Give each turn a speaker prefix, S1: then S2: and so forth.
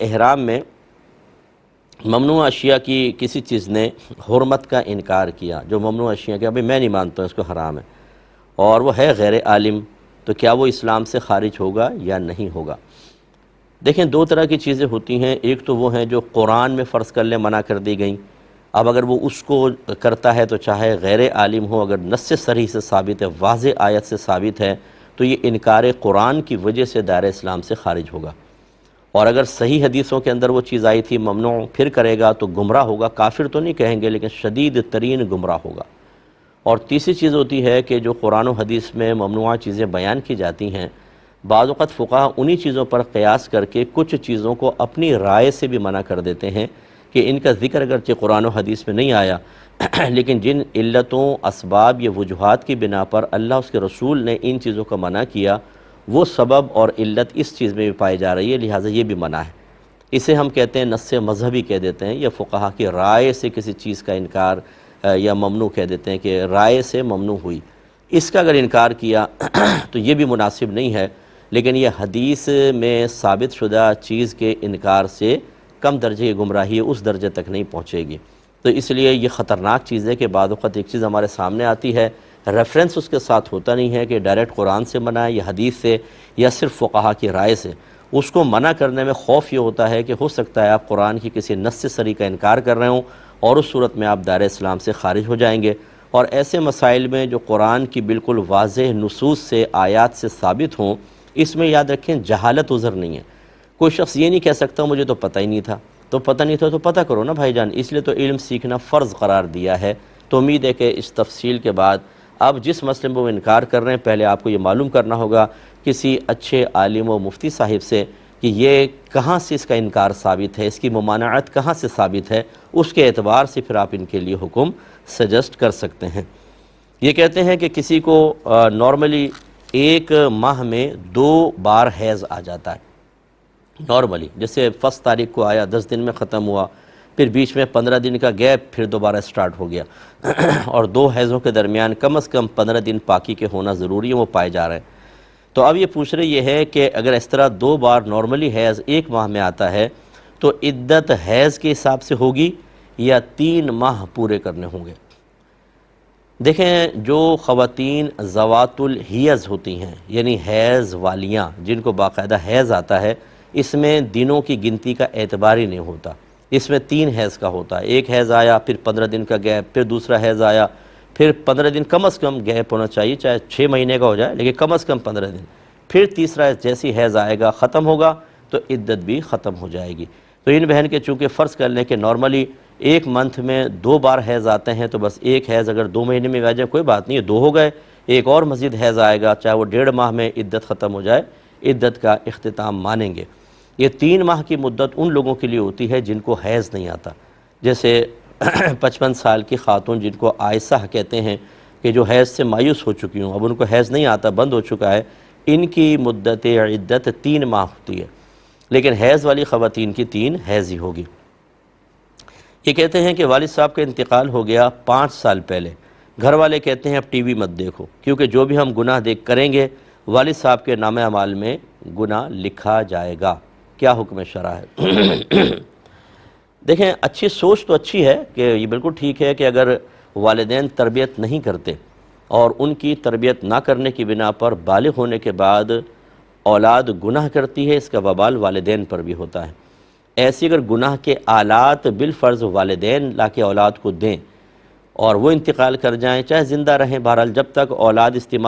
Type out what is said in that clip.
S1: احرام میں ممنوع اشیاء کی کسی چیز نے حرمت کا انکار کیا، جو ممنوع اشیاء کہ ابھی میں نہیں مانتا ہوں اس کو حرام ہے، اور وہ ہے غیر عالم، تو کیا وہ اسلام سے خارج ہوگا یا نہیں ہوگا؟ دیکھیں، دو طرح کی چیزیں ہوتی ہیں، ایک تو وہ ہیں جو قرآن میں فرض کر لیں منع کر دی گئیں، اب اگر وہ اس کو کرتا ہے تو چاہے غیر عالم ہو، اگر نص صریح سے ثابت ہے، واضح آیت سے ثابت ہے، تو یہ انکار قرآن کی وجہ سے دائرہ اسلام سے خارج ہوگا۔ اور اگر صحیح حدیثوں کے اندر وہ چیز آئی تھی ممنوع، پھر کرے گا تو گمراہ ہوگا، کافر تو نہیں کہیں گے لیکن شدید ترین گمراہ ہوگا۔ اور تیسری چیز ہوتی ہے کہ جو قرآن و حدیث میں ممنوع چیزیں بیان کی جاتی ہیں، بعض اوقات فقہا انہی چیزوں پر قیاس کر کے کچھ چیزوں کو اپنی رائے سے بھی منع کر دیتے ہیں کہ ان کا ذکر اگرچہ قرآن و حدیث میں نہیں آیا لیکن جن علتوں، اسباب یا وجوہات کی بنا پر اللہ اس کے رسول نے ان چیزوں کا منع کیا، وہ سبب اور علت اس چیز میں بھی پائی جا رہی ہے، لہٰذا یہ بھی منع ہے۔ اسے ہم کہتے ہیں نص مذہبی کہہ دیتے ہیں، یا فقہا کی رائے سے کسی چیز کا انکار یا ممنوع کہہ دیتے ہیں کہ رائے سے ممنوع ہوئی۔ اس کا اگر انکار کیا تو یہ بھی مناسب نہیں ہے، لیکن یہ حدیث میں ثابت شدہ چیز کے انکار سے کم درجے کی گمراہی ہے، اس درجے تک نہیں پہنچے گی۔ تو اس لیے یہ خطرناک چیز ہے کہ بعض اوقات ایک چیز ہمارے سامنے آتی ہے، ریفرنس اس کے ساتھ ہوتا نہیں ہے کہ ڈائریکٹ قرآن سے منع ہے یا حدیث سے یا صرف فقہا کی رائے سے، اس کو منع کرنے میں خوف یہ ہوتا ہے کہ ہو سکتا ہے آپ قرآن کی کسی نص صریح کا انکار کر رہے ہوں اور اس صورت میں آپ دائرہ اسلام سے خارج ہو جائیں گے۔ اور ایسے مسائل میں جو قرآن کی بالکل واضح نصوص سے، آیات سے ثابت ہوں، اس میں یاد رکھیں جہالت عذر نہیں ہے۔ کوئی شخص یہ نہیں کہہ سکتا مجھے تو پتہ ہی نہیں تھا، تو پتہ نہیں تھا تو پتہ کرو نا بھائی جان، اس لیے تو علم سیکھنا فرض قرار دیا ہے۔ تو امید ہے کہ اس تفصیل کے بعد اب جس مسئلے میں وہ انکار کر رہے ہیں، پہلے آپ کو یہ معلوم کرنا ہوگا کسی اچھے عالم و مفتی صاحب سے کہ یہ کہاں سے اس کا انکار ثابت ہے، اس کی ممانعت کہاں سے ثابت ہے، اس کے اعتبار سے پھر آپ ان کے لیے حکم سجسٹ کر سکتے ہیں۔ یہ کہتے ہیں کہ کسی کو نارملی ایک ماہ میں 2 بار حیض آ جاتا ہے، نارملی جیسے فرسٹ تاریخ کو آیا، 10 دن میں ختم ہوا، پھر بیچ میں 15 دن کا گیپ، پھر دوبارہ سٹارٹ ہو گیا اور 2 حیضوں کے درمیان کم از کم 15 دن پاکی کے ہونا ضروری ہے، وہ پائے جا رہے ہیں۔ تو اب یہ پوچھ رہے یہ ہے کہ اگر اس طرح 2 بار نارملی حیض ایک ماہ میں آتا ہے تو عدت حیض کے حساب سے ہوگی یا 3 ماہ پورے کرنے ہوں گے؟ دیکھیں، جو خواتین ذوات الحیض ہوتی ہیں، یعنی حیض والیاں جن کو باقاعدہ حیض آتا ہے، اس میں دنوں کی گنتی کا اعتبار ہی نہیں ہوتا، اس میں 3 حیض کا ہوتا ہے۔ ایک حیض آیا، پھر 15 دن کا گیپ، پھر دوسرا حیض آیا، پھر 15 دن کم از کم گیپ ہونا چاہیے، چاہے 6 مہینے کا ہو جائے لیکن کم از کم 15 دن، پھر تیسرا جیسی حیض آئے گا ختم ہوگا تو عدت بھی ختم ہو جائے گی۔ تو ان بہن کے چونکہ فرض کر لیں کہ نارملی ایک منتھ میں 2 بار حیض آتے ہیں، تو بس ایک حیض اگر 2 مہینے میں آ جائے کوئی بات نہیں ہے، 2 ہو گئے، ایک اور مزید حیض آئے گا، چاہے وہ 1.5 ماہ میں عدت ختم ہو جائے، عدت کا اختتام مانیں گے۔ یہ 3 ماہ کی مدت ان لوگوں کے لیے ہوتی ہے جن کو حیض نہیں آتا، جیسے 55 سال کی خاتون جن کو عائشہ کہتے ہیں کہ جو حیض سے مایوس ہو چکی ہوں، اب ان کو حیض نہیں آتا، بند ہو چکا ہے، ان کی مدت عدت 3 ماہ ہوتی ہے، لیکن حیض والی خواتین کی 3 حیض ہی ہوگی۔ یہ کہتے ہیں کہ والد صاحب کا انتقال ہو گیا 5 سال پہلے، گھر والے کہتے ہیں اب ٹی وی مت دیکھو کیونکہ جو بھی ہم گناہ کریں گے والد صاحب کے نامہ اعمال میں گناہ لکھا جائے گا، کیا حکم شرع ہے؟ دیکھیں، اچھی سوچ تو اچھی ہے کہ یہ بالکل ٹھیک ہے کہ اگر والدین تربیت نہیں کرتے اور ان کی تربیت نہ کرنے کی بنا پر بالغ ہونے کے بعد اولاد گناہ کرتی ہے، اس کا وبال والدین پر بھی ہوتا ہے۔ ایسی اگر گناہ کے آلات بالفرض والدین لا کے اولاد کو دیں اور وہ انتقال کر جائیں، چاہے زندہ رہیں، بہرحال جب تک اولاد استعمال